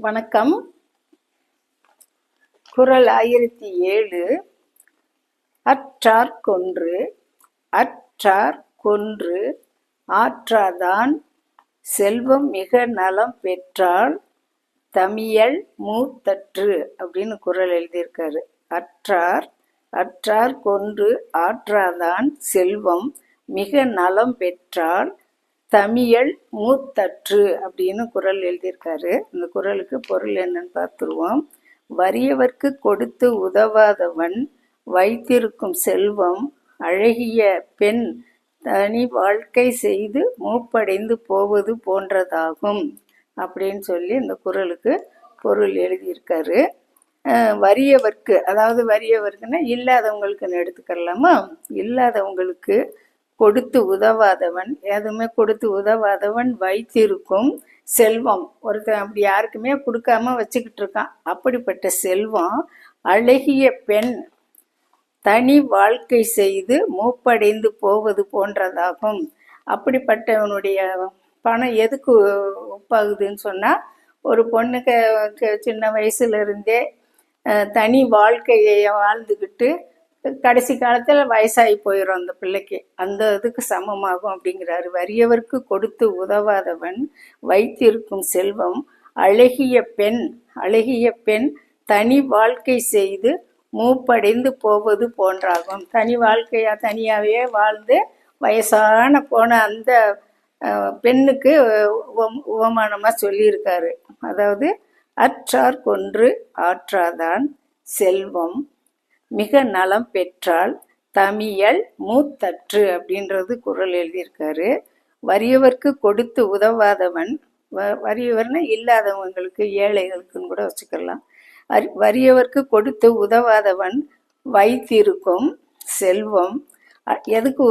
வணக்கம். குறள் 1007. அற்றார் கொன்று அற்றார் கொன்று ஆற்றாதான் செல்வம் மிக நலம் பெற்றால் தமியல் மூத்தற்று அப்படின்னு குறள் எழுதியிருக்காரு. அற்றார் கொன்று ஆற்றாதான் செல்வம் மிக நலம் பெற்றால் தமியல் மூத்தற்று அப்படின்னு குறள் எழுதியிருக்காரு. இந்த குறளுக்கு பொருள் என்னன்னு பார்த்துருவோம். வறியவர்க்கு கொடுத்து உதவாதவன் வைத்திருக்கும் செல்வம் அழகிய பெண் தனி வாழ்க்கை செய்து மூப்படைந்து போவது போன்றதாகும் அப்படின்னு சொல்லி இந்த குறளுக்கு பொருள் எழுதியிருக்காரு. வறியவர்க்கு, அதாவது வறியவர்க்குன்னா இல்லாதவங்களுக்குன்னு எடுத்துக்கலாமா. இல்லாதவங்களுக்கு கொடுத்து உதவாதவன், எதுவுமே கொடுத்து உதவாதவன் வைத்திருக்கும் செல்வம், ஒருத்தன் அப்படி யாருக்குமே கொடுக்காம வச்சுக்கிட்டு இருக்கான். அப்படிப்பட்ட செல்வம் அழகிய பெண் தனி வாழ்க்கை செய்து மூப்படைந்து போவது போன்றதாகும். அப்படிப்பட்டவனுடைய பணம் எதுக்கு ஒப்பாகுதுன்னு சொன்னா, ஒரு பொண்ணுக்கு சின்ன வயசுல இருந்தே தனி வாழ்க்கையை வாழ்ந்துக்கிட்டு கடைசி காலத்துல வயசாகி போயிடும் அந்த பிள்ளைக்கு, அந்த இதுக்கு சமமாகும் அப்படிங்கிறாரு. வறியவர்க்கு கொடுத்து உதவாதவன் வைத்திருக்கும் செல்வம் அழகிய பெண் தனி வாழ்க்கை செய்து மூப்படைந்து போவது போன்றாகும். தனி வாழ்க்கையா தனியாவே வாழ்ந்து வயசான போன அந்த பெண்ணுக்கு உவமானமா சொல்லியிருக்காரு. அதாவது அற்றார் கொன்று ஆற்றாதான் செல்வம் மிக நலம் பெற்றால் தமியல் மூத்தற்று அப்படின்றது குறள் எழுதியிருக்காரு. வறியவர்க்கு கொடுத்து உதவாதவன், வறியவர்னா இல்லாதவங்களுக்கு, ஏழைகளுக்குன்னு கூட வச்சுக்கலாம். வறியவர்க்கு கொடுத்து உதவாதவன் வைத்திருக்கும் செல்வம், எதுக்கு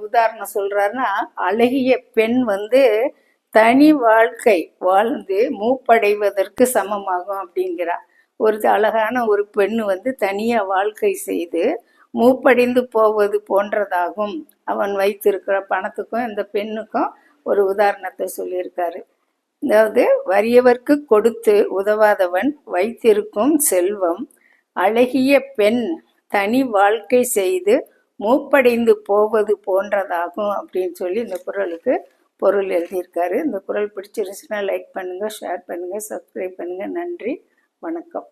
உதாரணம் சொல்றாருன்னா, அழகிய பெண் தனி வாழ்க்கை வாழ்ந்து மூப்படைவதற்கு சமமாகும் அப்படிங்கிறார். ஒரு அழகான ஒரு பெண்ணு தனியா வாழ்க்கை செய்து மூப்படைந்து போவது போன்றதாகும். அவன் வைத்திருக்கிற பணத்துக்கும் இந்த பெண்ணுக்கும் ஒரு உதாரணத்தை சொல்லியிருக்காரு. அதாவது வறியவர்க்கு கொடுத்து உதவாதவன் வைத்திருக்கும் செல்வம் அழகிய பெண் தனி வாழ்க்கை செய்து மூப்படைந்து போவது போன்றதாகும் அப்படின்னு சொல்லி இந்த குறளுக்கு பொருள் எழுதியிருக்காரு. இந்த குறள் பிடிச்சிருச்சுன்னா லைக் பண்ணுங்க, ஷேர் பண்ணுங்க, சப்ஸ்கிரைப் பண்ணுங்க. நன்றி, வணக்கம்.